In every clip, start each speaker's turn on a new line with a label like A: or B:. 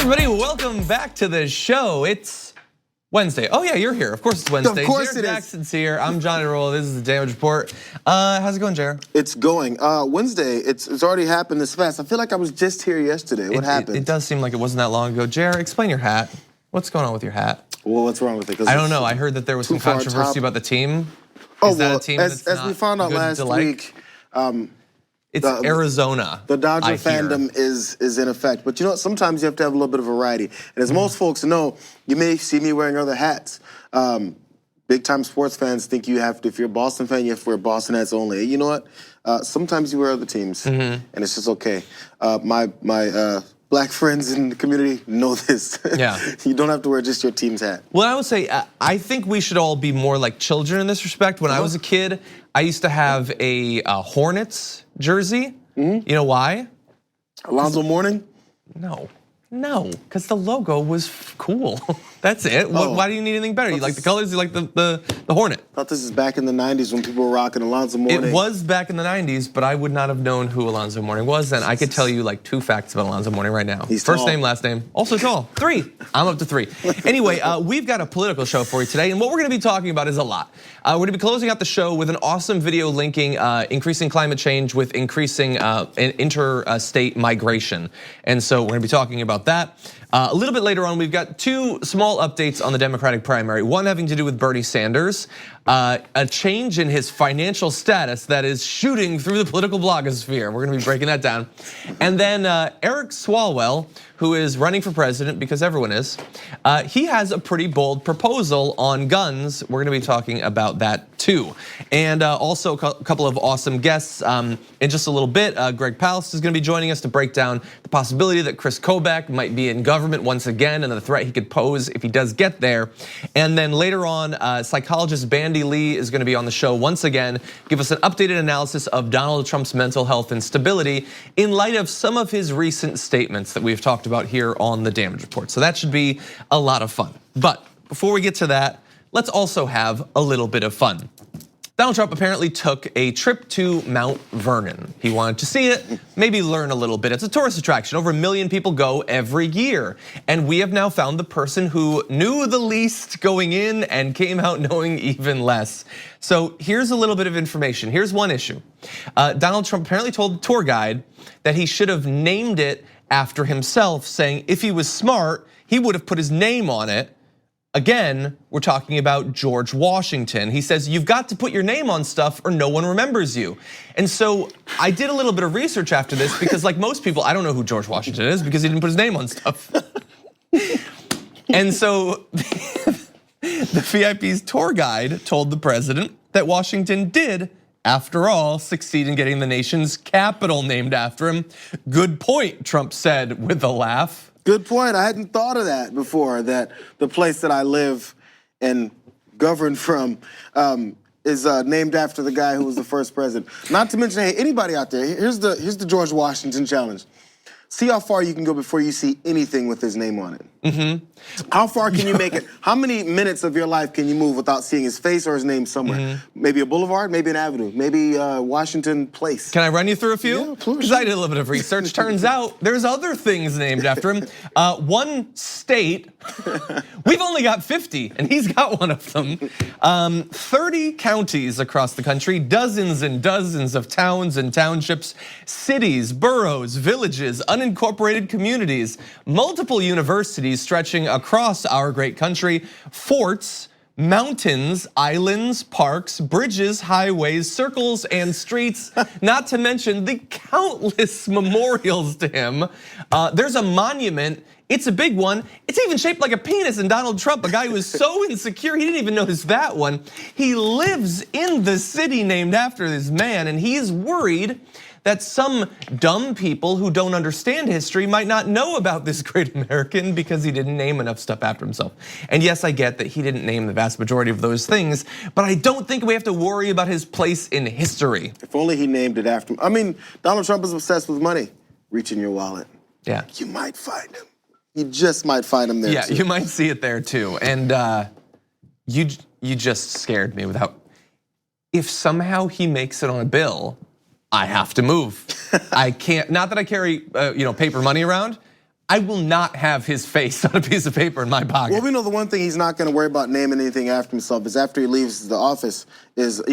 A: everybody, welcome back to the show. It's Wednesday. Oh yeah, you're here. Of course it's Wednesday.
B: Of course
A: Jayar Jackson's here. I'm Johnny Roll. This is the Damage Report. How's it going, Jayar?
B: It's going. Wednesday, it's already happened this fast. I feel like I was just here yesterday. What happened?
A: It does seem like it wasn't that long ago. Jayar, explain your hat. What's going on with your hat?
B: Well, what's wrong with it?
A: I don't know. I heard that there was some controversy about the team.
B: Is that a team as we found out last week,
A: it's Arizona.
B: The Dodger fandom is in effect. But you know what? Sometimes you have to have a little bit of variety. And as most folks know, you may see me wearing other hats. Big time sports fans think you have to, if you're a Boston fan, you have to wear Boston hats only. You know what? Sometimes you wear other teams, and it's just okay. My black friends in the community know this.
A: Yeah.
B: You don't have to wear just your team's hat.
A: Well, I would say, I think we should all be more like children in this respect. When I was a kid, I used to have a Hornets jersey. You know why?
B: Alonzo Mourning?
A: No, because the logo was cool. That's it. Why do you need anything better? You like the colors, you like the Hornet.
B: I thought this is back in the 90s when people were rocking Alonzo Mourning.
A: It was back in the 90s, but I would not have known who Alonzo Mourning was, and I could tell you like 2 facts about Alonzo Mourning right now.
B: He's
A: First
B: tall.
A: name, last name, also tall. 3, I'm up to 3. Anyway, we've got a political show for you today, and what we're gonna be talking about is a lot. We're gonna be closing out the show with an awesome video linking increasing climate change with increasing interstate migration. And so we're gonna be talking about that. A little bit later on, we've got 2 small updates on the Democratic primary. One having to do with Bernie Sanders, a change in his financial status that is shooting through the political blogosphere. We're gonna be breaking that down. And then Eric Swalwell, who is running for president because everyone is, he has a pretty bold proposal on guns. We're gonna be talking about that too. And also a couple of awesome guests in just a little bit. Greg Palast is gonna be joining us to break down the possibility that Kris Kobach might be in government once again and the threat he could pose if he does get there. And then later on, psychologist Bandy Lee is gonna be on the show once again, give us an updated analysis of Donald Trump's mental health and stability in light of some of his recent statements that we've talked about here on the Damage Report. So that should be a lot of fun. But before we get to that, let's also have a little bit of fun. Donald Trump apparently took a trip to Mount Vernon. He wanted to see it, maybe learn a little bit. It's a tourist attraction. Over 1 million people go every year. And we have now found the person who knew the least going in and came out knowing even less. So here's a little bit of information. Here's one issue. Donald Trump apparently told the tour guide that he should have named it after himself, saying if he was smart, he would have put his name on it. Again, we're talking about George Washington. He says, you've got to put your name on stuff or no one remembers you. And so I did a little bit of research after this because like most people, I don't know who George Washington is because he didn't put his name on stuff. And so the VIP's tour guide told the president that Washington did, after all, succeed in getting the nation's capital named after him. Good point, Trump said with a laugh.
B: Good point. I hadn't thought of that before, that the place that I live and govern from is named after the guy who was the first president. Not to mention, hey, anybody out there, here's the George Washington challenge. See how far you can go before you see anything with his name on it. How far can you make it? How many minutes of your life can you move without seeing his face or his name somewhere? Maybe a boulevard, maybe an avenue, maybe Washington Place.
A: Can I run you through a few?
B: Yeah, please.
A: Because I did a little bit of research. Turns out there's other things named after him. One state, we've only got 50 and he's got one of them. 30 counties across the country, dozens and dozens of towns and townships, cities, boroughs, villages, unincorporated communities, multiple universities stretching across our great country, forts, mountains, islands, parks, bridges, highways, circles, and streets, not to mention the countless memorials to him. There's a monument, it's a big one. It's even shaped like a penis, and Donald Trump, a guy who was so insecure, he didn't even notice that one. He lives in the city named after this man, and he's worried that some dumb people who don't understand history might not know about this great American because he didn't name enough stuff after himself. And yes, I get that he didn't name the vast majority of those things, but I don't think we have to worry about his place in history.
B: If only he named it after him. I mean, Donald Trump is obsessed with money. Reach in your wallet.
A: Yeah.
B: You might find him. You just might find him there
A: yeah,
B: too.
A: You might see it there too. And you just scared me without, if somehow he makes it on a bill, I have to move. I can't, not that I carry paper money around. I will not have his face on a piece of paper in my pocket.
B: Well, we know the one thing he's not going to worry about naming anything after himself is after he leaves the office is,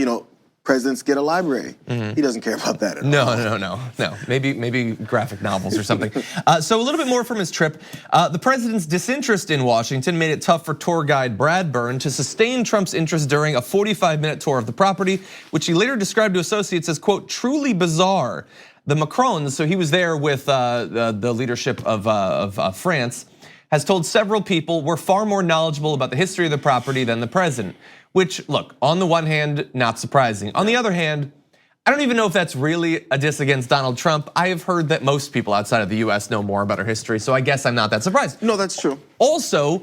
B: presidents get a library. He doesn't care about that at all.
A: No. Maybe graphic novels or something. So a little bit more from his trip. The president's disinterest in Washington made it tough for tour guide Brad Byrne to sustain Trump's interest during a 45-minute tour of the property, which he later described to associates as, quote, truly bizarre. The Macrons, so he was there with the leadership of France, has told several people we're far more knowledgeable about the history of the property than the president. Which, look, on the one hand, not surprising. On the other hand, I don't even know if that's really a diss against Donald Trump. I have heard that most people outside of the US know more about our history, so I guess I'm not that surprised.
B: No, that's true.
A: Also,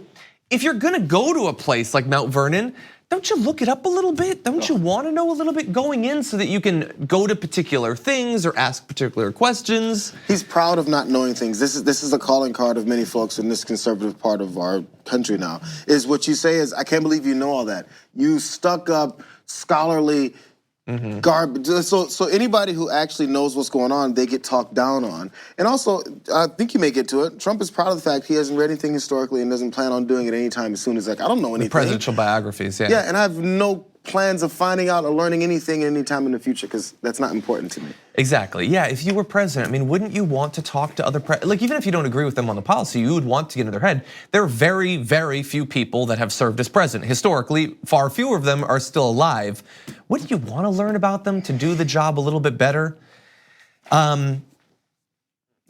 A: if you're gonna go to a place like Mount Vernon, don't you look it up a little bit? Don't you want to know a little bit going in so that you can go to particular things or ask particular questions?
B: He's proud of not knowing things. This is a calling card of many folks in this conservative part of our country now. Is what you say is, I can't believe you know all that. You stuck up, scholarly garbage. So anybody who actually knows what's going on, they get talked down on. And also, I think you may get to it. Trump is proud of the fact he hasn't read anything historically and doesn't plan on doing it anytime soon. He's like, I don't know anything.
A: The presidential biographies, yeah.
B: Yeah, and I have no plans of finding out or learning anything anytime in the future because that's not important to me.
A: Exactly, yeah, if you were president, I mean, wouldn't you want to talk to other like even if you don't agree with them on the policy, you would want to get in their head. There are very, very few people that have served as president. Historically, far fewer of them are still alive. Wouldn't you want to learn about them to do the job a little bit better?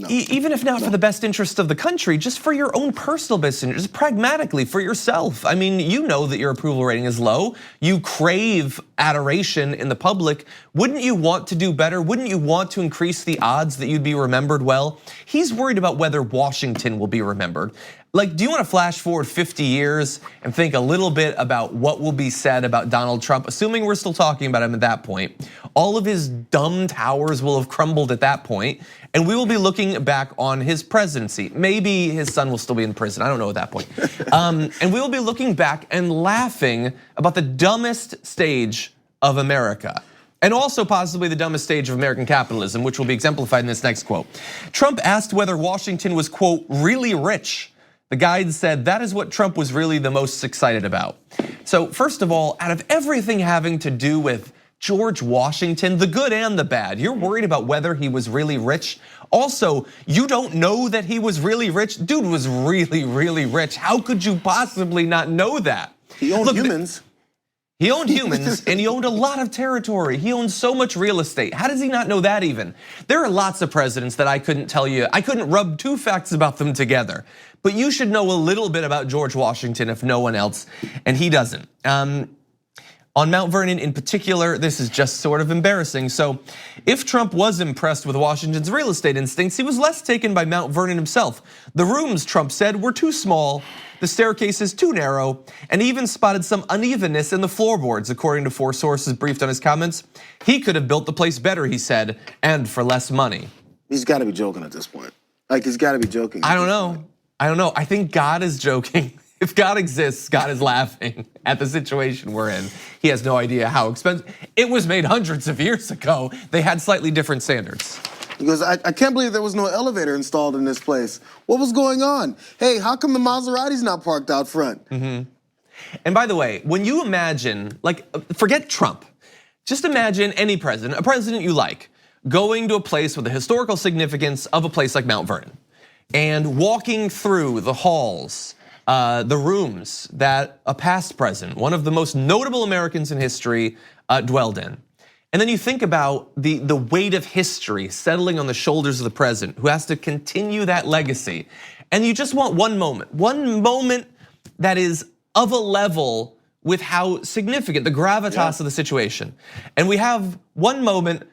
A: No. Even if not for the best interest of the country, just for your own personal best interest, just pragmatically for yourself. I mean, you know that your approval rating is low. You crave adoration in the public. Wouldn't you want to do better? Wouldn't you want to increase the odds that you'd be remembered well? He's worried about whether Washington will be remembered. Like, do you want to flash forward 50 years and think a little bit about what will be said about Donald Trump, assuming we're still talking about him at that point? All of his dumb towers will have crumbled at that point, and we will be looking back on his presidency. Maybe his son will still be in prison, I don't know at that point. And we will be looking back and laughing about the dumbest stage of America. And also possibly the dumbest stage of American capitalism, which will be exemplified in this next quote. Trump asked whether Washington was, quote, really rich. The guide said that is what Trump was really the most excited about. So first of all, out of everything having to do with George Washington, the good and the bad, you're worried about whether he was really rich. Also, you don't know that he was really rich. Dude was really, really rich. How could you possibly not know that?
B: He owned humans.
A: He owned humans and he owned a lot of territory. He owned so much real estate. How does he not know that even? There are lots of presidents that I couldn't tell you. I couldn't rub two facts about them together. But you should know a little bit about George Washington if no one else, and he doesn't. On Mount Vernon in particular, this is just sort of embarrassing. So if Trump was impressed with Washington's real estate instincts, he was less taken by Mount Vernon himself. The rooms, Trump said, were too small, the staircases too narrow, and even spotted some unevenness in the floorboards, according to 4 sources briefed on his comments. He could have built the place better, he said, and for less money.
B: He's gotta be joking at this point. Like, he's gotta be joking.
A: I don't know. I think God is joking. If God exists, God is laughing at the situation we're in. He has no idea how expensive. It was made hundreds of years ago. They had slightly different standards.
B: He goes, I can't believe there was no elevator installed in this place. What was going on? Hey, how come the Maserati's not parked out front?
A: And by the way, when you imagine, like, forget Trump. Just imagine any president, a president you like, going to a place with the historical significance of a place like Mount Vernon and walking through the halls, the rooms that a past president, one of the most notable Americans in history, dwelled in. And then you think about the weight of history settling on the shoulders of the president who has to continue that legacy. And you just want one moment that is of a level with how significant, the gravitas of the situation. And we have one moment,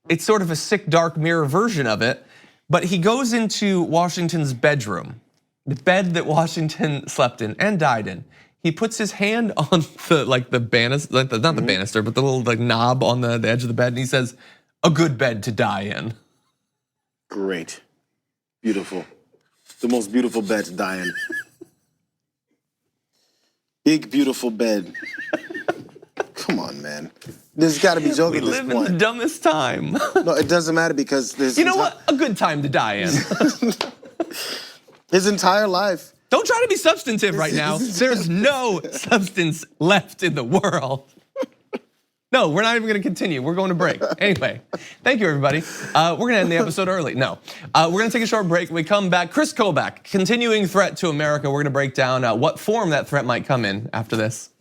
A: it's sort of a sick, dark mirror version of it, but he goes into Washington's bedroom, the bed that Washington slept in and died in. He puts his hand on the banister, not the banister, but the little knob on the edge of the bed, and he says, "A good bed to die in."
B: Great, beautiful, the most beautiful bed to die in. Big beautiful bed. Come on, man. There's got to be joking.
A: We live in the dumbest time.
B: No, it doesn't matter because there's.
A: You know what? A good time to die in.
B: His entire life.
A: Don't try to be substantive right now. There's no substance left in the world. No, we're not even gonna continue. We're going to break. Anyway, thank you, everybody. We're gonna end the episode early. No, we're gonna take a short break. When we come back, Kris Kobach, continuing threat to America. We're gonna break down what form that threat might come in after this.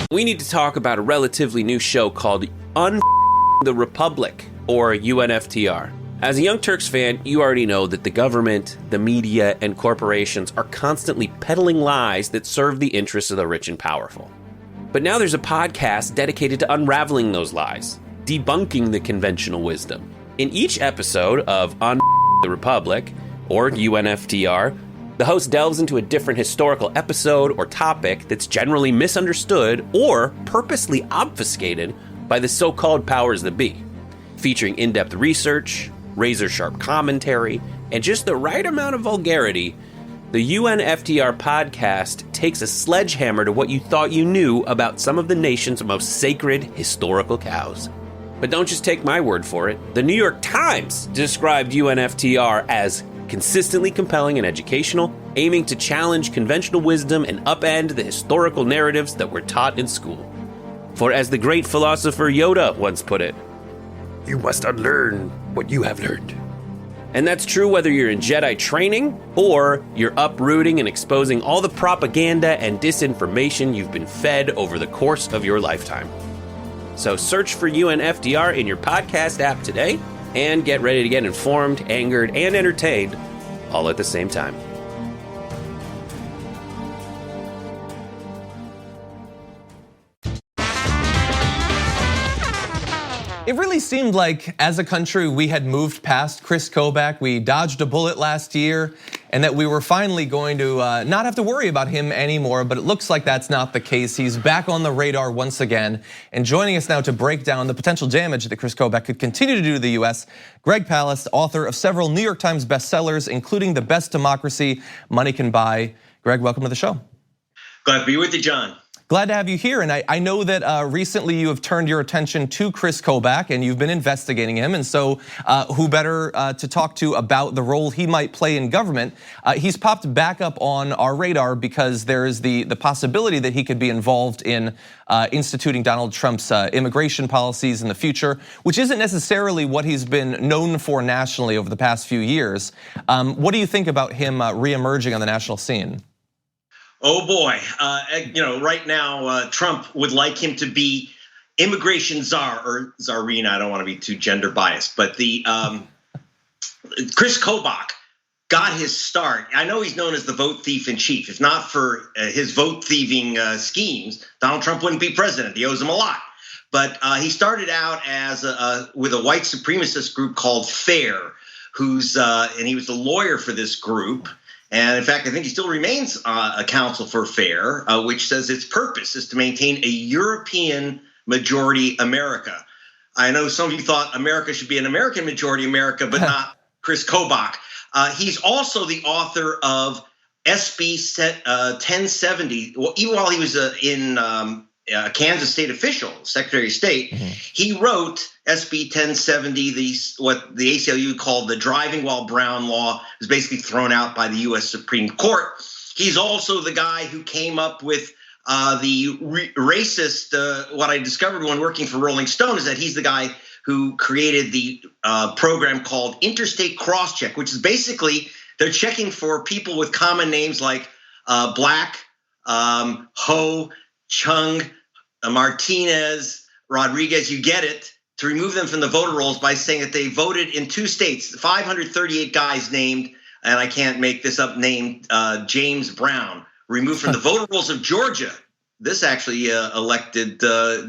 C: We need to talk about a relatively new show called the Republic, or UNFTR. As a Young Turks fan, you already know that the government, the media, and corporations are constantly peddling lies that serve the interests of the rich and powerful. But now there's a podcast dedicated to unraveling those lies, debunking the conventional wisdom. In each episode of the Republic, or UNFTR, the host delves into a different historical episode or topic that's generally misunderstood or purposely obfuscated by the so-called powers that be, featuring in-depth research, razor-sharp commentary, and just the right amount of vulgarity. The UNFTR podcast takes a sledgehammer to what you thought you knew about some of the nation's most sacred historical cows. But don't just take my word for it. The New York Times described UNFTR as consistently compelling and educational, aiming to challenge conventional wisdom and upend the historical narratives that were taught in school. For as the great philosopher Yoda once put it, you must unlearn what you have learned. And that's true whether you're in Jedi training or you're uprooting and exposing all the propaganda and disinformation you've been fed over the course of your lifetime. So search for UNFTR in your podcast app today and get ready to get informed, angered, and entertained all at the same time.
A: It really seemed like, as a country, we had moved past Kris Kobach. We dodged a bullet last year, and that we were finally going to not have to worry about him anymore, but it looks like that's not the case. He's back on the radar once again, and joining us now to break down the potential damage that Kris Kobach could continue to do to the US, Greg Palast, author of several New York Times bestsellers, including The Best Democracy Money Can Buy. Greg, welcome to the show.
D: Glad to be with you, John.
A: Glad to have you here, and I know that recently you have turned your attention to Kris Kobach and you've been investigating him, and so who better to talk to about the role he might play in government? He's popped back up on our radar because there is the possibility that he could be involved in instituting Donald Trump's immigration policies in the future, which isn't necessarily what he's been known for nationally over the past few years. What do you think about him reemerging on the national scene?
D: Oh boy, right now Trump would like him to be immigration czar or czarina. I don't want to be too gender biased, but the Kris Kobach got his start. I know he's known as the vote thief in chief. If not for his vote thieving schemes, Donald Trump wouldn't be president. He owes him a lot. But he started out as with a white supremacist group called FAIR, and he was the lawyer for this group. And in fact, I think he still remains a counsel for FAIR, which says its purpose is to maintain a European majority America. I know some of you thought America should be an American majority America, but not Kris Kobach. He's also the author of SB 1070. Well, even while he was in Kansas state official, Secretary of State, he wrote SB 1070, what the ACLU called the driving while brown law, was basically thrown out by the US Supreme Court. He's also the guy who came up with the racist, what I discovered when working for Rolling Stone is that he's the guy who created the program called Interstate Crosscheck, which is basically they're checking for people with common names like Black, Ho, Chung, Martinez, Rodriguez, you get it, to remove them from the voter rolls by saying that they voted in 2 states, 538 guys named, and I can't make this up, named James Brown, removed from the voter rolls of Georgia. This actually elected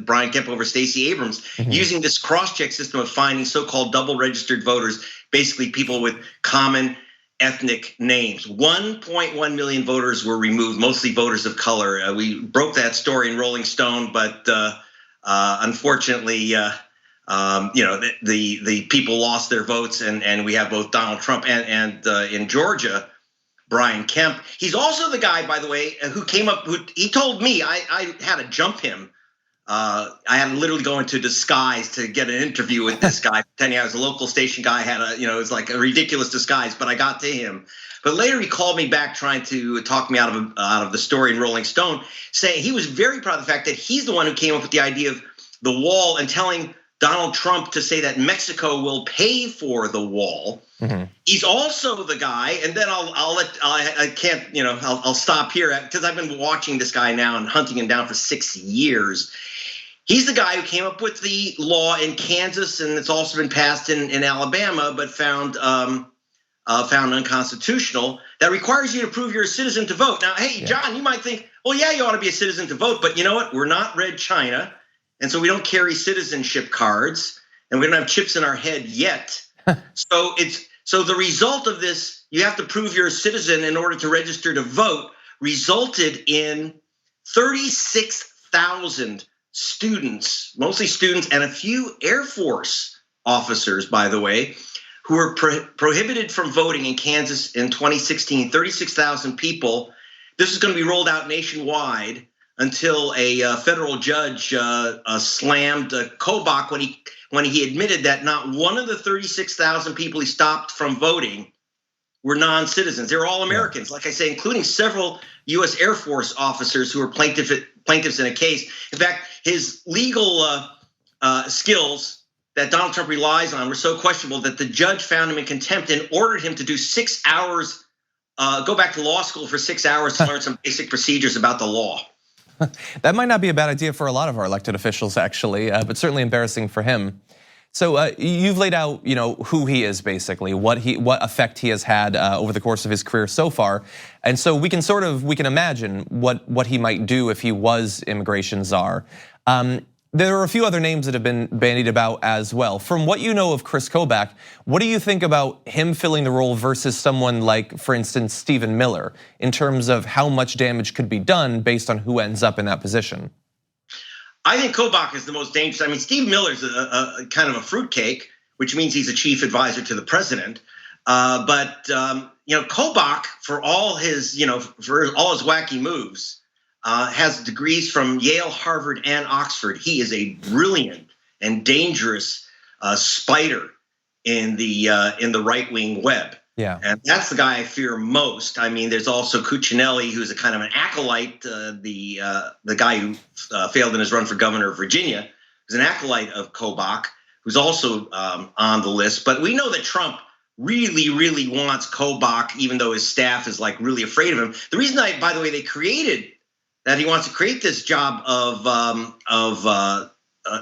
D: Brian Kemp over Stacey Abrams, using this cross-check system of finding so-called double registered voters, basically people with common ethnic names. 1.1 million voters were removed, mostly voters of color. We broke that story in Rolling Stone, but unfortunately, the people lost their votes, and we have both Donald Trump and in Georgia, Brian Kemp. He's also the guy, by the way, who came up. He told me I had to jump him I had to literally go into disguise to get an interview with this guy, pretending I was a local station guy. It was like a ridiculous disguise, but I got to him. But later he called me back, trying to talk me out of the story in Rolling Stone, saying he was very proud of the fact that he's the one who came up with the idea of the wall and telling Donald Trump to say that Mexico will pay for the wall. Mm-hmm. He's also the guy, and then I'll stop here because I've been watching this guy now and hunting him down for 6 years. He's the guy who came up with the law in Kansas, and it's also been passed in Alabama, but found unconstitutional, that requires you to prove you're a citizen to vote. Now, hey, John, you might think, well, yeah, you ought to be a citizen to vote, but you know what? We're not Red China. And so we don't carry citizenship cards, and we don't have chips in our head yet. So the result of this, you have to prove you're a citizen in order to register to vote, resulted in 36,000 students, mostly students, and a few Air Force officers, by the way, who were prohibited from voting in Kansas in 2016. 36,000 people. This is going to be rolled out nationwide until a federal judge slammed Kobach when he admitted that not one of the 36,000 people he stopped from voting were non-citizens. They were all Americans, like I say, including several U.S. Air Force officers who were plaintiffs in a case. In fact, his legal skills that Donald Trump relies on were so questionable that the judge found him in contempt and ordered him to do 6 hours, go back to law school for 6 hours to learn some basic procedures about the law.
A: That might not be a bad idea for a lot of our elected officials, actually, but certainly embarrassing for him. So you've laid out, who he is basically, what effect he has had over the course of his career so far, and so we can imagine what he might do if he was immigration czar. There are a few other names that have been bandied about as well. From what you know of Kris Kobach, what do you think about him filling the role versus someone like, for instance, Stephen Miller, in terms of how much damage could be done based on who ends up in that position?
D: I think Kobach is the most dangerous. I mean, Steve Miller's a kind of a fruitcake, which means he's a chief advisor to the president. But Kobach, for all his wacky moves, has degrees from Yale, Harvard, and Oxford. He is a brilliant and dangerous spider in the right-wing web.
A: Yeah,
D: and that's the guy I fear most. I mean, there's also Cuccinelli, who's a kind of an acolyte, the guy who failed in his run for governor of Virginia, who's an acolyte of Kobach, who's also on the list. But we know that Trump really, really wants Kobach, even though his staff is like really afraid of him. The reason by the way, that he wants to create this job of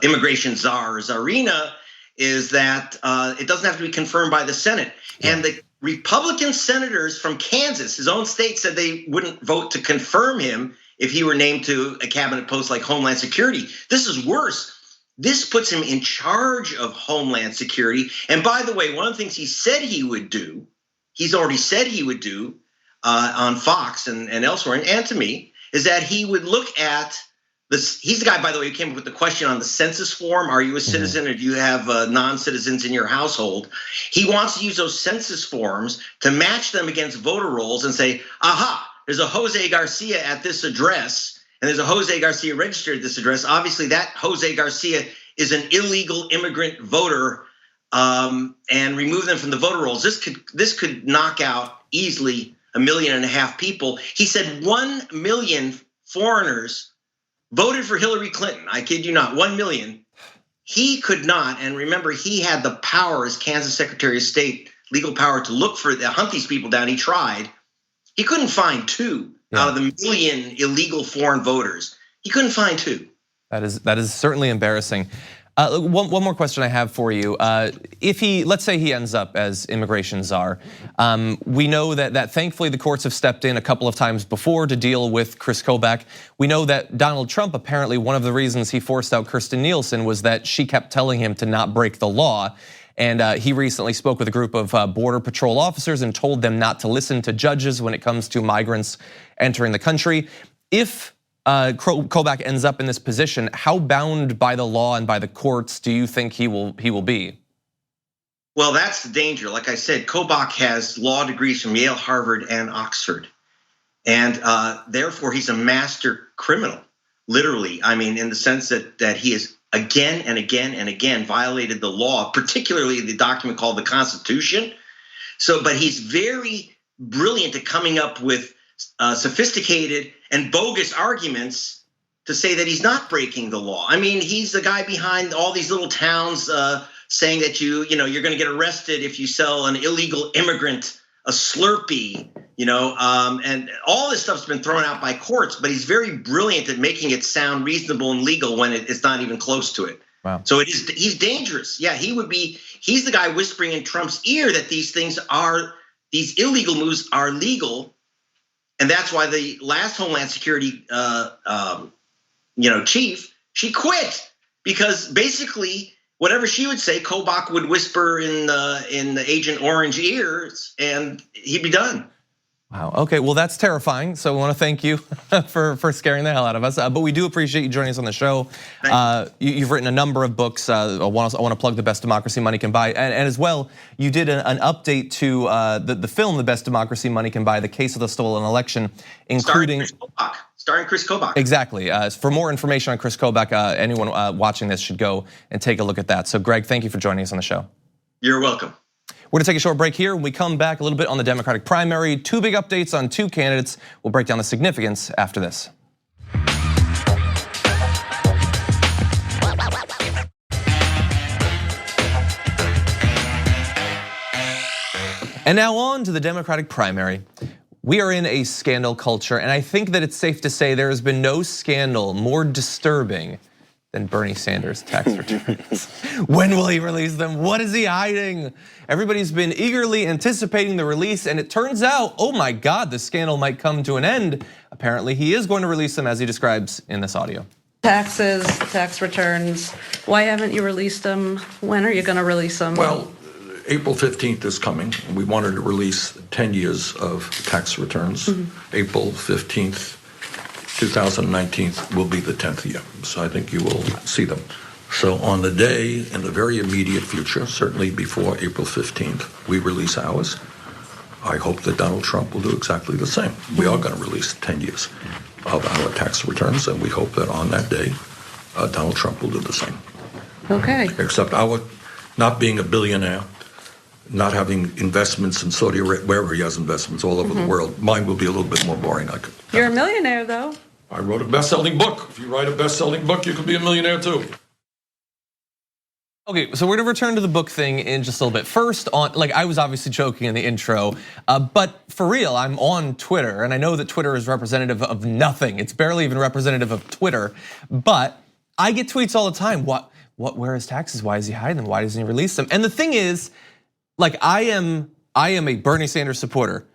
D: immigration czarina is that it doesn't have to be confirmed by the Senate. Yeah. And the Republican senators from Kansas, his own state, said they wouldn't vote to confirm him if he were named to a cabinet post like Homeland Security. This is worse. This puts him in charge of Homeland Security. And by the way, one of the things he said he would do, he's already said he would do on Fox and elsewhere, and to me, is that he would look at this. He's the guy, by the way, who came up with the question on the census form. Are you a citizen or do you have non-citizens in your household? He wants to use those census forms to match them against voter rolls and say, aha, there's a Jose Garcia at this address and there's a Jose Garcia registered at this address. Obviously, that Jose Garcia is an illegal immigrant voter, and remove them from the voter rolls. This could knock out easily 1.5 million people. He said 1 million foreigners voted for Hillary Clinton. I kid you not, 1 million. He could not, and remember, he had the power as Kansas Secretary of State, legal power to hunt these people down. He tried. He couldn't find 2 out of the 1 million illegal foreign voters. He couldn't find 2.
A: That is certainly embarrassing. One more question I have for you. Let's say he ends up as immigration czar, we know that thankfully the courts have stepped in a couple of times before to deal with Kris Kobach. We know that Donald Trump, apparently one of the reasons he forced out Kirstjen Nielsen was that she kept telling him to not break the law. And he recently spoke with a group of Border Patrol officers and told them not to listen to judges when it comes to migrants entering the country. If Kobach ends up in this position, how bound by the law and by the courts do you think he will be?
D: Well, that's the danger. Like I said, Kobach has law degrees from Yale, Harvard, and Oxford. And therefore, he's a master criminal. literally. I mean, in the sense that he has again and again and again violated the law, particularly the document called the Constitution. But he's very brilliant at coming up with sophisticated and bogus arguments to say that he's not breaking the law. I mean, he's the guy behind all these little towns saying that you're going to get arrested if you sell an illegal immigrant a Slurpee, and all this stuff's been thrown out by courts, but he's very brilliant at making it sound reasonable and legal when it's not even close to it.
A: Wow.
D: So he's dangerous. Yeah, he's the guy whispering in Trump's ear that these illegal moves are legal. And that's why the last Homeland Security chief, she quit, because basically whatever she would say, Kobach would whisper in the Agent Orange ears, and he'd be done.
A: Wow. Okay. Well, that's terrifying. So we want to thank you for scaring the hell out of us. But we do appreciate you joining us on the show. You've written a number of books. I want to plug The Best Democracy Money Can Buy, and as well, you did an update to the film The Best Democracy Money Can Buy: The Case of the Stolen Election, including
D: starring Kris Kobach.
A: Exactly. For more information on Kris Kobach, anyone watching this should go and take a look at that. So, Greg, thank you for joining us on the show.
D: You're welcome.
A: We're gonna take a short break here. When we come back, a little bit on the Democratic primary, 2 big updates on 2 candidates. We'll break down the significance after this. And now on to the Democratic primary. We are in a scandal culture, and I think that it's safe to say there has been no scandal more disturbing than Bernie Sanders' tax returns. When will he release them? What is he hiding? Everybody's been eagerly anticipating the release, and it turns out, oh my God, the scandal might come to an end. Apparently, he is going to release them, as he describes in this audio.
E: Taxes, tax returns. Why haven't you released them? When are you going to release them?
F: Well, April 15th is coming. We wanted to release 10 years of tax returns. April 15th. 2019 will be the 10th year, so I think you will see them. So on the day in the very immediate future, certainly before April 15th, we release ours. I hope that Donald Trump will do exactly the same. We are going to release 10 years of our tax returns, and we hope that on that day, Donald Trump will do the same.
E: Okay.
F: Except our not being a billionaire, not having investments in Saudi Arabia, wherever he has investments all over the world, mine will be a little bit more boring.
E: You're a millionaire, though.
F: I wrote a best-selling book. If you write a best-selling book, you could be a millionaire too.
A: Okay, so we're gonna return to the book thing in just a little bit. First, I was obviously joking in the intro, but for real, I'm on Twitter, and I know that Twitter is representative of nothing. It's barely even representative of Twitter, but I get tweets all the time. Where are his taxes? Why is he hiding them? Why doesn't he release them? And the thing is, I am a Bernie Sanders supporter.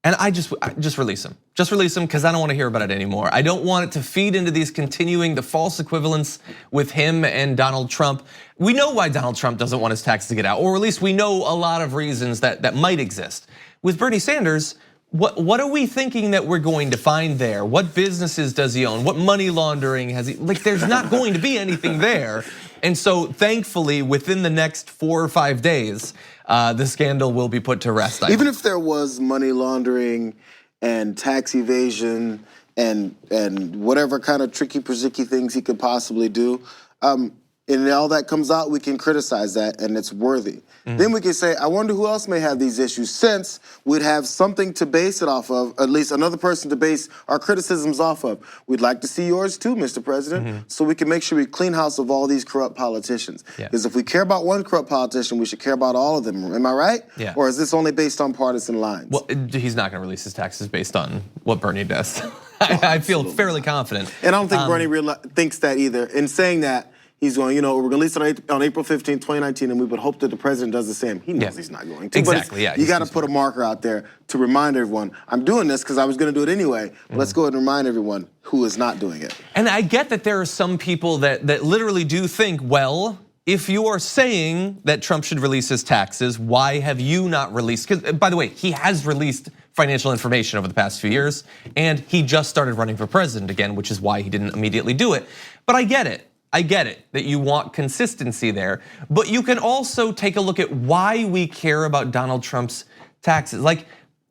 A: And I just release them. Just release them because I don't want to hear about it anymore. I don't want it to feed into these the false equivalence with him and Donald Trump. We know why Donald Trump doesn't want his taxes to get out, or at least we know a lot of reasons that might exist. With Bernie Sanders, what are we thinking that we're going to find there? What businesses does he own? What money laundering has he? There's not going to be anything there. And so thankfully, within the next 4 or 5 days, the scandal will be put to rest.
B: Even if there was money laundering and tax evasion and whatever kind of tricky persnickety things he could possibly do, and all that comes out, we can criticize that, and it's worthy. Then we can say, I wonder who else may have these issues, since we'd have something to base it off of, at least another person to base our criticisms off of. We'd like to see yours too, Mr. President, so we can make sure we clean house of all these corrupt politicians. Because if we care about one corrupt politician, we should care about all of them. Am I right?
A: Yeah.
B: Or is this only based on partisan lines?
A: Well, he's not going to release his taxes based on what Bernie does. I feel fairly confident.
B: And I don't think Bernie thinks that either. In saying that, he's going, we're going to release it on April 15, 2019, and we would hope that the president does the same. He knows he's not going to.
A: Exactly,
B: but you got to put a marker out there to remind everyone, I'm doing this because I was going to do it anyway. But let's go ahead and remind everyone who is not doing it.
A: And I get that there are some people that literally do think, well, if you are saying that Trump should release his taxes, why have you not released? Because, by the way, he has released financial information over the past few years, and he just started running for president again, which is why he didn't immediately do it. But I get it. I get it that you want consistency there, but you can also take a look at why we care about Donald Trump's taxes.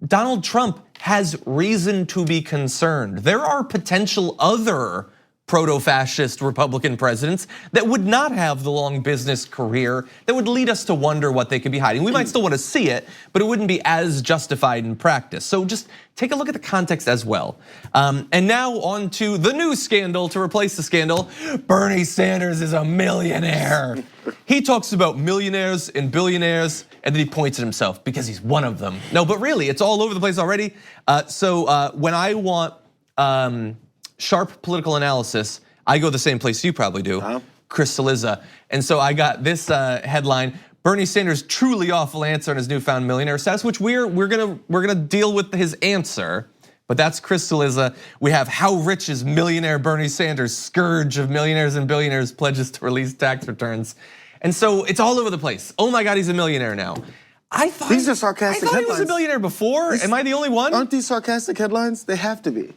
A: Donald Trump has reason to be concerned. There are potential other proto-fascist Republican presidents that would not have the long business career that would lead us to wonder what they could be hiding. We might still want to see it, but it wouldn't be as justified in practice. So just take a look at the context as well. And now on to the new scandal to replace the scandal. Bernie Sanders is a millionaire. He talks about millionaires and billionaires, and then he points at himself because he's one of them. No, but really, it's all over the place already. So when I want sharp political analysis, I go the same place you probably do, Kris Kobach. And so I got this headline: Bernie Sanders' truly awful answer on his newfound millionaire status, which we're gonna deal with his answer. But that's Kris Kobach. We have how rich is millionaire Bernie Sanders, scourge of millionaires and billionaires, pledges to release tax returns. And so it's all over the place. Oh my God, he's a millionaire now. I thought
B: these are sarcastic
A: I thought
B: headlines.
A: he was a millionaire before. Am I the only one?
B: Aren't these sarcastic headlines? They have to be.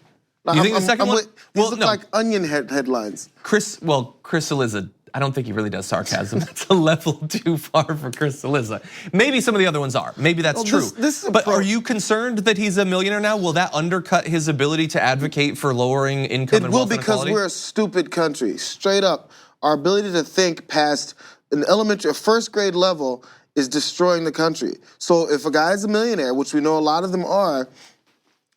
A: You think the second one?
B: These look like onion headlines.
A: Kris Kobach, I don't think he really does sarcasm. That's a level too far for Kris Kobach. Maybe some of the other ones are. Maybe that's true. But are you concerned that he's a millionaire now? Will that undercut his ability to advocate for lowering income and wealth inequality?
B: It will, because we're a stupid country. Straight up, our ability to think past an elementary, first grade level is destroying the country. So if a guy is a millionaire, which we know a lot of them are,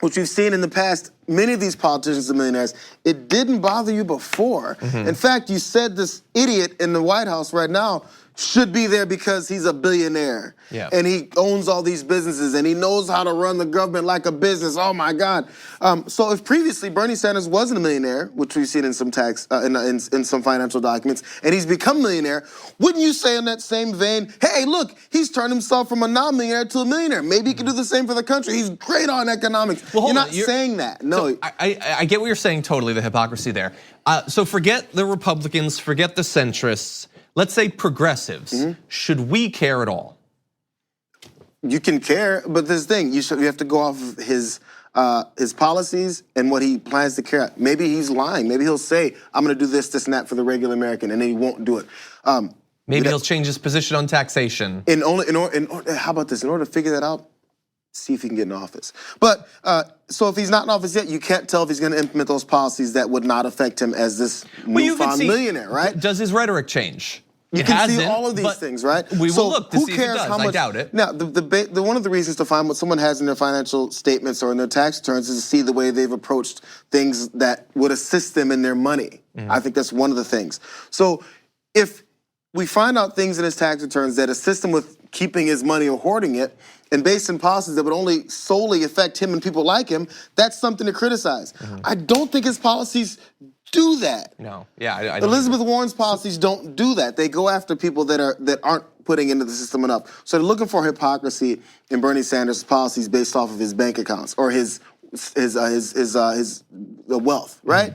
B: which we've seen in the past, many of these politicians are millionaires, it didn't bother you before. In fact, you said this idiot in the White House right now should be there because he's a billionaire. And he owns all these businesses and he knows how to run the government like a business. Oh my God. So if previously Bernie Sanders wasn't a millionaire, which we've seen in some tax, in some financial documents, and he's become a millionaire, wouldn't you say in that same vein, hey, look, he's turned himself from a non-millionaire to a millionaire. Maybe he can do the same for the country. He's great on economics. Well, you're not saying that. No.
A: So I get what you're saying totally, the hypocrisy there. So forget the Republicans, forget the centrists. Let's say progressives. Should we care at all?
B: You can care, but this thing, you have to go off of his policies and what he plans to carry out. Maybe he's lying. Maybe he'll say, I'm gonna do this, and that for the regular American, and then he won't do it.
A: Maybe he'll change his position on taxation.
B: How about this? In order to figure that out, see if he can get in office. But, so if he's not in office yet, you can't tell if he's gonna implement those policies that would not affect him as this newfound millionaire, right?
A: Does his rhetoric change?
B: You can see all of these things, right?
A: We will look to see if it does. I doubt it.
B: Now, one of the reasons to find what someone has in their financial statements or in their tax returns is to see the way they've approached things that would assist them in their money. I think that's one of the things. So if we find out things in his tax returns that assist him with keeping his money or hoarding it, and based on policies that would only solely affect him and people like him, that's something to criticize. I don't think his policies do that.
A: No, yeah, I
B: Elizabeth Warren's policies don't do that. They go after people that aren't putting into the system enough. So they're looking for hypocrisy in Bernie Sanders' policies based off of his bank accounts or his wealth, right?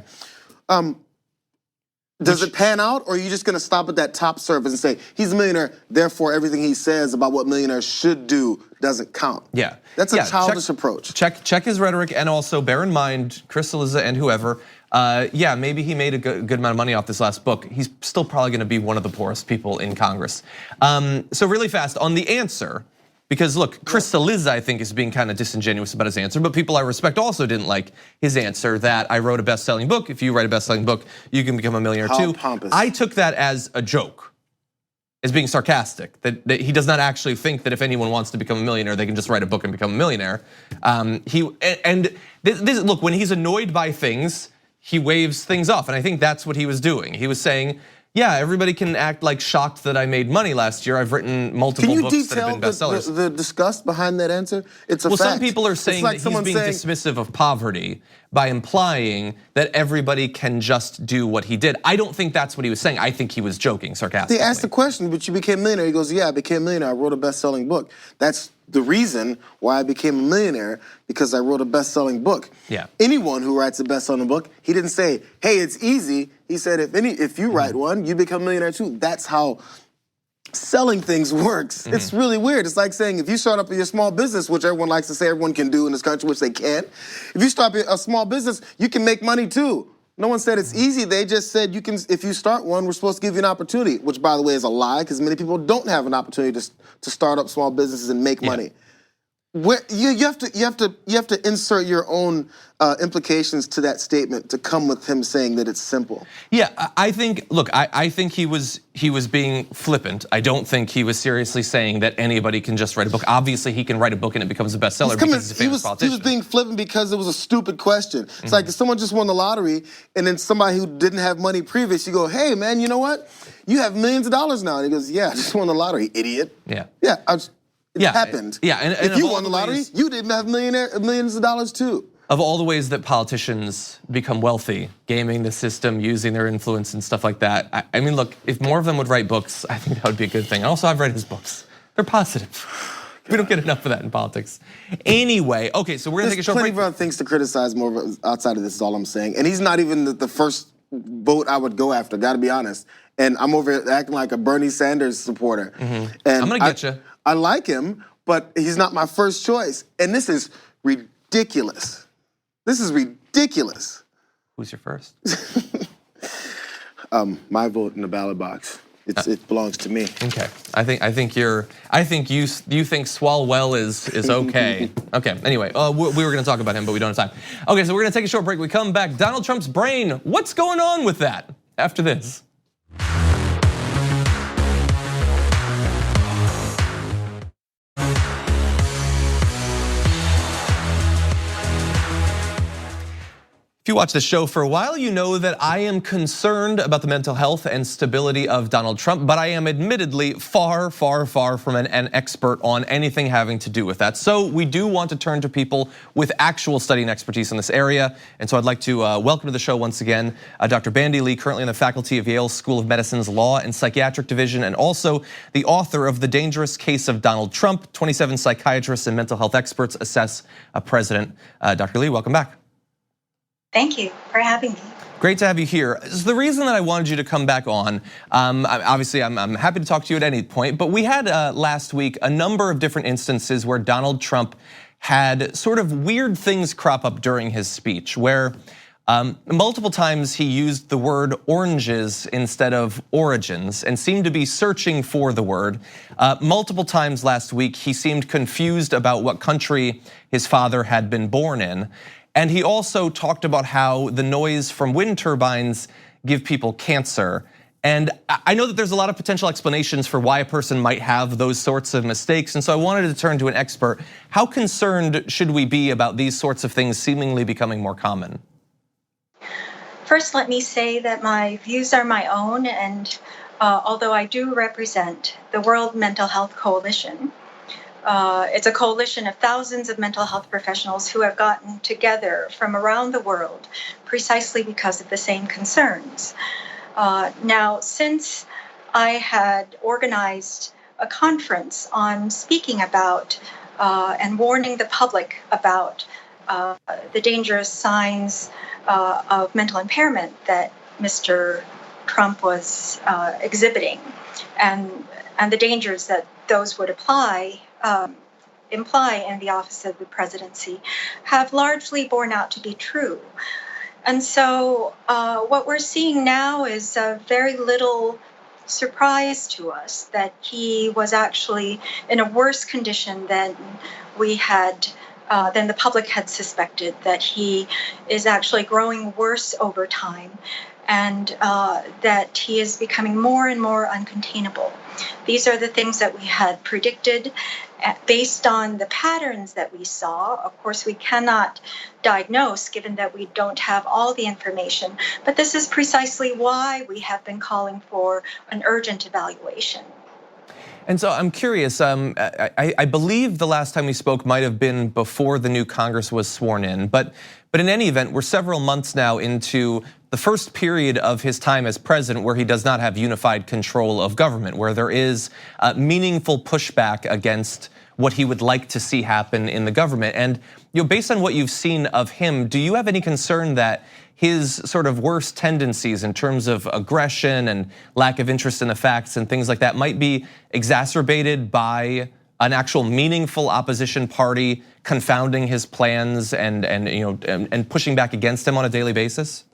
B: Does it pan out, or are you just gonna stop at that top surface and say, he's a millionaire, therefore everything he says about what millionaires should do doesn't count?
A: Yeah.
B: That's a childish approach.
A: Check his rhetoric, and also bear in mind, Kris Kobach and whoever, yeah, maybe he made a good amount of money off this last book. He's still probably gonna be one of the poorest people in Congress. So really fast, on the answer, because look, Kris Kobach, I think, is being kind of disingenuous about his answer, but people I respect also didn't like his answer that I wrote a best-selling book. If you write a best-selling book, you can become a millionaire too.
B: Pompous.
A: I took that as a joke, as being sarcastic, that he does not actually think that if anyone wants to become a millionaire, they can just write a book and become a millionaire. Look, when he's annoyed by things, he waves things off, and I think that's what he was doing. He was saying, yeah, everybody can act like shocked that I made money last year. I've written multiple books that have been bestsellers.
B: Can you detail the disgust behind that answer? It's a fact.
A: Well, some people are saying that he's being dismissive of poverty by implying that everybody can just do what he did. I don't think that's what he was saying. I think he was joking sarcastically.
B: They asked the question, but you became a millionaire. He goes, yeah, I became a millionaire. I wrote a best-selling book. That's the reason why I became a millionaire, because I wrote a best-selling book.
A: Yeah.
B: Anyone who writes a best-selling book, he didn't say, hey, it's easy. He said, if you write one, you become a millionaire too. That's how selling things works. It's really weird. It's like saying if you start up your small business, which everyone likes to say everyone can do in this country, which they can't. If you start a small business, you can make money too. No one said it's easy. They just said you can. If you start one, we're supposed to give you an opportunity, which, by the way, is a lie, because many people don't have an opportunity to start up small businesses and make money. You have to insert your own implications to that statement to come with him saying that it's simple.
A: Yeah, I think. Look, I think he was being flippant. I don't think he was seriously saying that anybody can just write a book. Obviously, he can write a book and it becomes a bestseller because he's a famous politician.
B: He was being flippant because it was a stupid question. It's like if someone just won the lottery and then somebody who didn't have money previous, you go, "Hey, man, you know what? You have millions of dollars now." And he goes, "Yeah, I just won the lottery, idiot."
A: Yeah.
B: Yeah. It happened.
A: Yeah, and
B: if you won the lottery, you didn't have millions of dollars too.
A: Of all the ways that politicians become wealthy, gaming the system, using their influence and stuff like that. I mean, look, if more of them would write books, I think that would be a good thing. And also, I've read his books. They're positive. We don't get enough of that in politics. Anyway, okay, so we're gonna take a short break.
B: There's plenty of other things to criticize more outside of this is all I'm saying. And he's not even the first vote I would go after, gotta be honest. And I'm over here acting like a Bernie Sanders supporter. And
A: I'm gonna get you.
B: I like him, but he's not my first choice. And this is ridiculous. This is ridiculous.
A: Who's your first?
B: My vote in the ballot box. It belongs to me.
A: Okay, I think you think Swalwell is okay. Okay, anyway, we were gonna talk about him, but we don't have time. Okay, so we're gonna take a short break. We come back. Donald Trump's brain. What's going on with that? After this. If you watch the show for a while, you know that I am concerned about the mental health and stability of Donald Trump, but I am admittedly far, far, far from an expert on anything having to do with that. So we do want to turn to people with actual study and expertise in this area. And so I'd like to welcome to the show once again, Dr. Bandy Lee, currently in the faculty of Yale School of Medicine's Law and Psychiatric Division, and also the author of The Dangerous Case of Donald Trump. 27 psychiatrists and mental health experts assess a president. Dr. Lee, welcome back.
G: Thank you for having me.
A: Great to have you here. The reason that I wanted you to come back on, obviously I'm happy to talk to you at any point, but we had last week a number of different instances where Donald Trump had sort of weird things crop up during his speech, where multiple times he used the word oranges instead of origins and seemed to be searching for the word. Multiple times last week he seemed confused about what country his father had been born in. And he also talked about how the noise from wind turbines give people cancer. And I know that there's a lot of potential explanations for why a person might have those sorts of mistakes. And so I wanted to turn to an expert. How concerned should we be about these sorts of things seemingly becoming more common?
G: First, let me say that my views are my own. And although I do represent the World Mental Health Coalition, it's a coalition of thousands of mental health professionals who have gotten together from around the world precisely because of the same concerns. Now, since I had organized a conference on speaking about and warning the public about the dangerous signs of mental impairment that Mr. Trump was exhibiting and the dangers that those would imply in the office of the presidency have largely borne out to be true. And so what we're seeing now is a very little surprise to us that he was actually in a worse condition than than the public had suspected, that he is actually growing worse over time, and that he is becoming more and more uncontainable. These are the things that we had predicted based on the patterns that we saw. Of course, we cannot diagnose given that we don't have all the information, but this is precisely why we have been calling for an urgent evaluation.
A: And so I'm curious, I believe the last time we spoke might have been before the new Congress was sworn in, but in any event, we're several months now into the first period of his time as president where he does not have unified control of government, where there is meaningful pushback against what he would like to see happen in the government. And based on what you've seen of him, do you have any concern that his sort of worst tendencies in terms of aggression and lack of interest in the facts and things like that might be exacerbated by an actual meaningful opposition party confounding his plans and pushing back against him on a daily basis?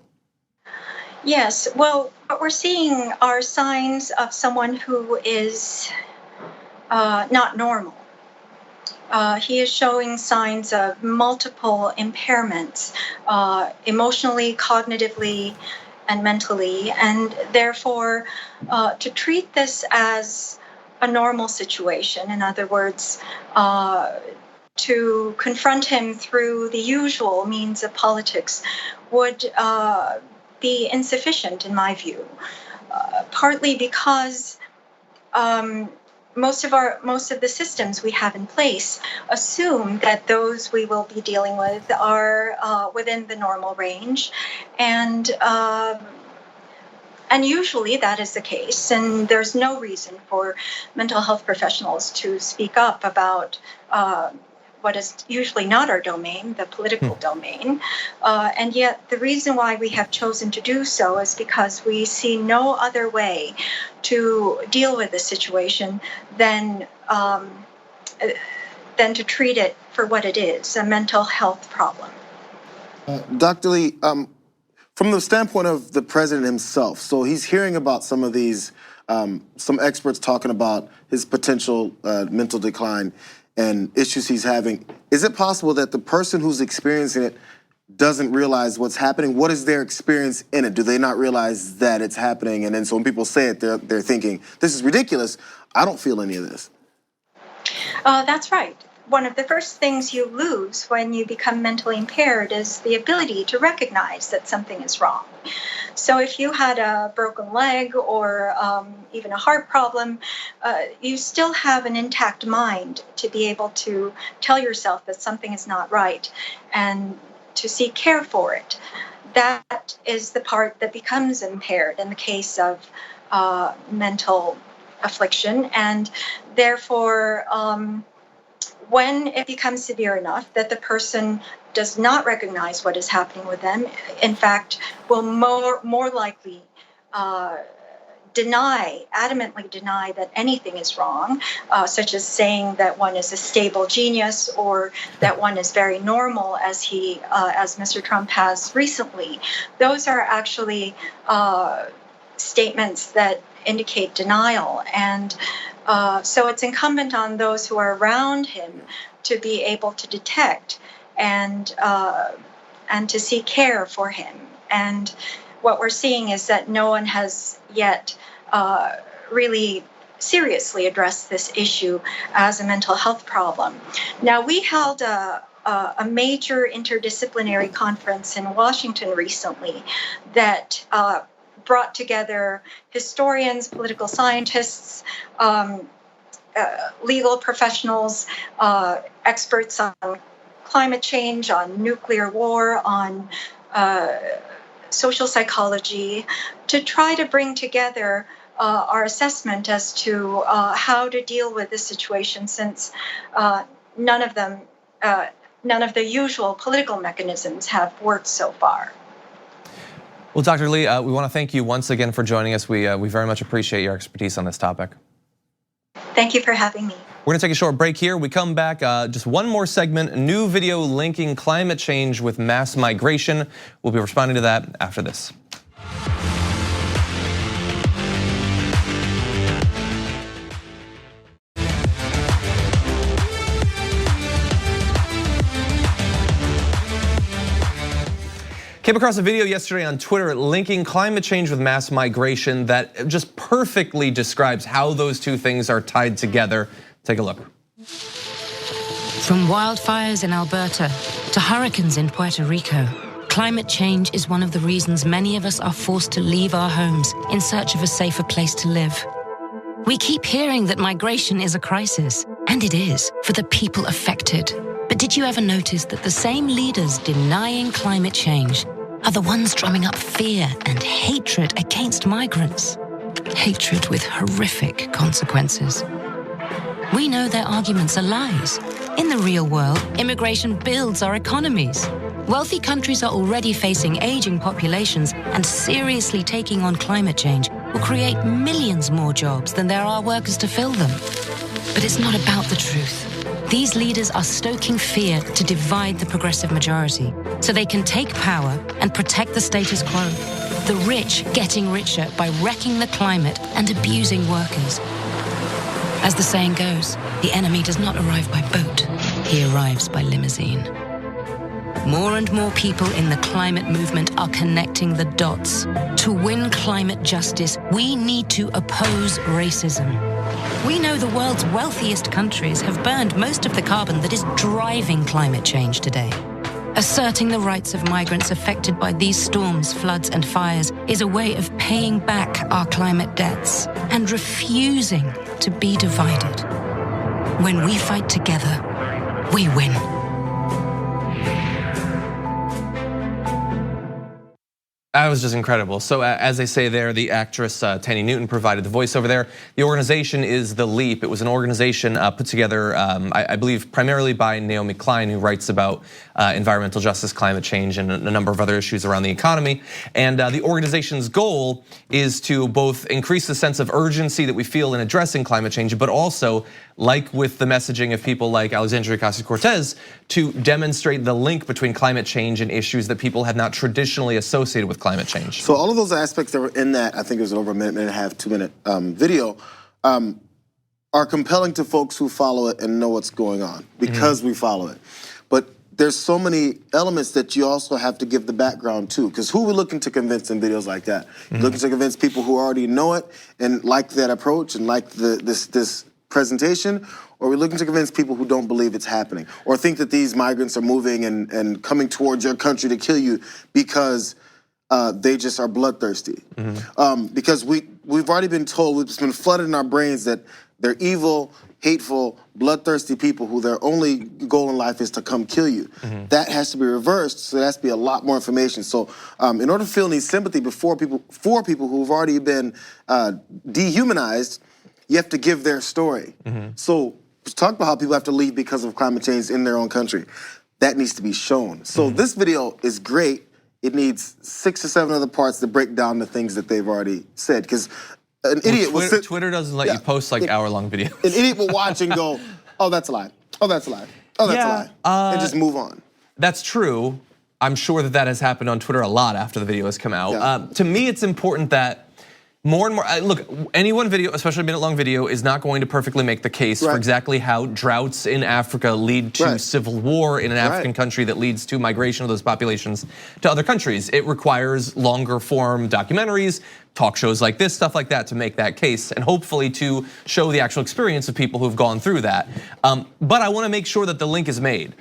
G: Yes, well, what we're seeing are signs of someone who is not normal. He is showing signs of multiple impairments, emotionally, cognitively, and mentally, and therefore to treat this as a normal situation, in other words, to confront him through the usual means of politics would be insufficient in my view, partly because most of the systems we have in place assume that those we will be dealing with are within the normal range, and usually that is the case, and there's no reason for mental health professionals to speak up about what is usually not our domain, the political domain. And yet the reason why we have chosen to do so is because we see no other way to deal with the situation than to treat it for what it is, a mental health problem.
B: Dr. Lee, from the standpoint of the president himself, so he's hearing about some of these, some experts talking about his potential mental decline and issues he's having. Is it possible that the person who's experiencing it doesn't realize what's happening? What is their experience in it? Do they not realize that it's happening? And then so when people say it, they're thinking, this is ridiculous. I don't feel any of this.
G: That's right. One of the first things you lose when you become mentally impaired is the ability to recognize that something is wrong. So if you had a broken leg or even a heart problem, you still have an intact mind to be able to tell yourself that something is not right and to seek care for it. That is the part that becomes impaired in the case of mental affliction, and therefore when it becomes severe enough that the person does not recognize what is happening with them, in fact, will more likely adamantly deny that anything is wrong, such as saying that one is a stable genius or that one is very normal, as Mr. Trump has recently. Those are actually statements that indicate denial, and so it's incumbent on those who are around him to be able to detect and to seek care for him. And what we're seeing is that no one has yet really seriously addressed this issue as a mental health problem. Now, we held a major interdisciplinary conference in Washington recently that brought together historians, political scientists, legal professionals, experts on climate change, on nuclear war, on social psychology, to try to bring together our assessment as to how to deal with this situation, since none of the usual political mechanisms have worked so far.
A: Well, Dr. Lee, we want to thank you once again for joining us. We very much appreciate your expertise on this topic.
G: Thank you for having me.
A: We're gonna take a short break here. We come back, just one more segment, a new video linking climate change with mass migration. We'll be responding to that after this. Came across a video yesterday on Twitter linking climate change with mass migration that just perfectly describes how those two things are tied together. Take a look.
H: From wildfires in Alberta to hurricanes in Puerto Rico, climate change is one of the reasons many of us are forced to leave our homes in search of a safer place to live. We keep hearing that migration is a crisis, and it is for the people affected. But did you ever notice that the same leaders denying climate change are the ones drumming up fear and hatred against migrants? Hatred with horrific consequences. We know their arguments are lies. In the real world, immigration builds our economies. Wealthy countries are already facing aging populations, and seriously taking on climate change will create millions more jobs than there are workers to fill them. But it's not about the truth. These leaders are stoking fear to divide the progressive majority so they can take power and protect the status quo. The rich getting richer by wrecking the climate and abusing workers. As the saying goes, The enemy does not arrive by boat, he arrives by limousine. More and more people in the climate movement are connecting the dots. To win climate justice, we need to oppose racism. We know the world's wealthiest countries have burned most of the carbon that is driving climate change today. Asserting the rights of migrants affected by these storms, floods, and fires is a way of paying back our climate debts and refusing to be divided. When we fight together, we win.
A: That was just incredible. So as they say there, the actress Tani Newton provided the voiceover there. The organization is The Leap. It was an organization put together, I believe, primarily by Naomi Klein, who writes about environmental justice, climate change, and a number of other issues around the economy. And the organization's goal is to both increase the sense of urgency that we feel in addressing climate change, but also, like with the messaging of people like Alexandria Ocasio-Cortez, to demonstrate the link between climate change and issues that people have not traditionally associated with climate change.
B: So all of those aspects that were in that, I think it was over a minute and a half, 2 minute video, are compelling to folks who follow it and know what's going on because we follow it. But there's so many elements that you also have to give the background to, because who are we looking to convince in videos like that? You're looking to convince people who already know it and like that approach and like this presentation, or we're looking to convince people who don't believe it's happening or think that these migrants are moving and coming towards your country to kill you because they just are bloodthirsty. Because we've already been told, we've been flooded in our brains that they're evil, hateful, bloodthirsty people who their only goal in life is to come kill you. That has to be reversed, so there has to be a lot more information. So in order to feel any sympathy for people who've already been dehumanized, you have to give their story. So talk about how people have to leave because of climate change in their own country. That needs to be shown. So this video is great. It needs 6 or 7 other parts to break down the things that they've already said. Because an idiot will sit.
A: Twitter doesn't let you post like hour-long videos.
B: An idiot will watch and go, oh, that's a lie. Oh, that's a lie. Oh, that's a lie. And just move on.
A: That's true. I'm sure that has happened on Twitter a lot after the video has come out. To me, it's important that more and more, look, any one video, especially a minute-long video, is not going to perfectly make the case for exactly how droughts in Africa lead to civil war in an African country that leads to migration of those populations to other countries. It requires longer form documentaries, talk shows like this, stuff like that to make that case and hopefully to show the actual experience of people who've gone through that. But I wanna make sure that the link is made.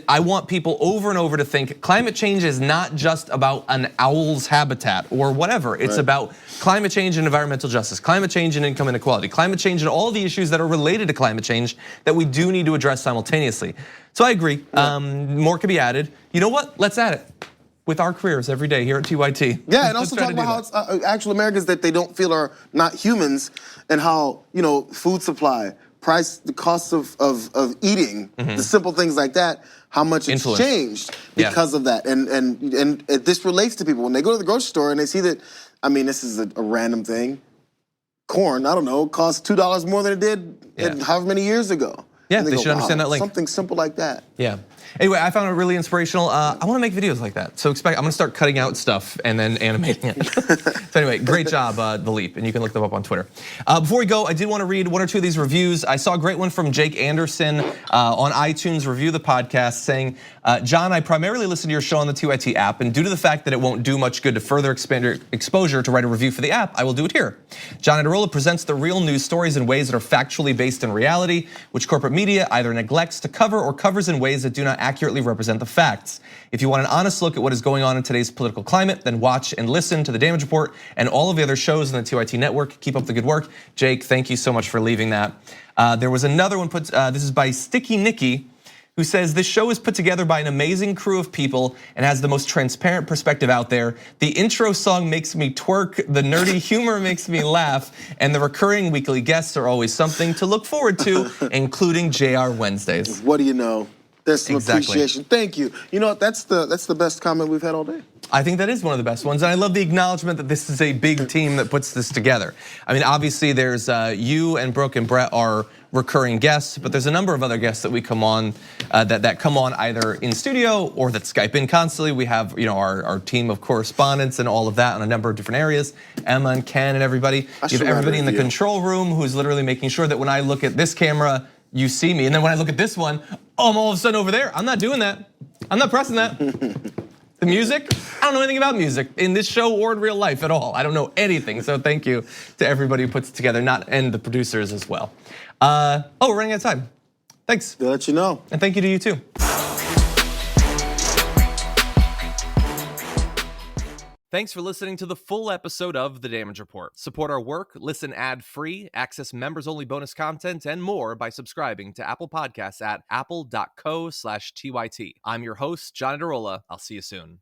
A: I want people over and over to think climate change is not just about an owl's habitat or whatever. It's about climate change and environmental justice, climate change and income inequality, climate change and all the issues that are related to climate change that we do need to address simultaneously. So I agree, more could be added. You know what, let's add it with our careers every day here at TYT.
B: Yeah, and also talk about how it's actual Americans that they don't feel are not humans and how, food supply, price, the cost of eating, the simple things like that, how much it's changed because of that. And this relates to people. When they go to the grocery store and they see that, I mean, this is a random thing. Corn, I don't know, costs $2 more than it did however many years ago.
A: Yeah, they should understand that link.
B: Something simple like that.
A: Yeah. Anyway, I found it really inspirational. I want to make videos like that. So I'm gonna start cutting out stuff and then animating it. So anyway, great job, The Leap, and you can look them up on Twitter. Before we go, I did want to read 1 or 2 of these reviews. I saw a great one from Jake Anderson on iTunes, review the podcast, saying, John, I primarily listen to your show on the TYT app, and due to the fact that it won't do much good to further expand your exposure to write a review for the app, I will do it here. John Adirola presents the real news stories in ways that are factually based in reality, which corporate media either neglects to cover or covers in ways that do not accurately represent the facts. If you want an honest look at what is going on in today's political climate, then watch and listen to The Damage Report and all of the other shows on the TYT network. Keep up the good work. Jake, thank you so much for leaving that. There was another one this is by Sticky Nicky, who says, this show is put together by an amazing crew of people and has the most transparent perspective out there. The intro song makes me twerk, the nerdy humor makes me laugh, and the recurring weekly guests are always something to look forward to, including Jayar Wednesdays.
B: What do you know? there's some
A: Exactly.
B: appreciation. Thank you. You know what? That's the best comment we've had all day.
A: I think that is one of the best ones. And I love the acknowledgement that this is a big team that puts this together. I mean, obviously there's you and Brooke and Brett are recurring guests, but there's a number of other guests that we come on that come on either in studio or that Skype in constantly. We have our team of correspondents and all of that on a number of different areas. Emma and Ken and everybody. You have everybody in the control room who's literally making sure that when I look at this camera, you see me. And then when I look at this one, I'm all of a sudden over there. I'm not doing that. I'm not pressing that. The music, I don't know anything about music in this show or in real life at all. I don't know anything, so thank you to everybody who puts it together, and the producers as well. We're running out of time. Thanks.
B: They'll let you know.
A: And thank you to you too. Thanks for listening to the full episode of The Damage Report. Support our work, listen ad-free, access members-only bonus content, and more by subscribing to Apple Podcasts at apple.co/TYT. I'm your host, John Adarola. I'll see you soon.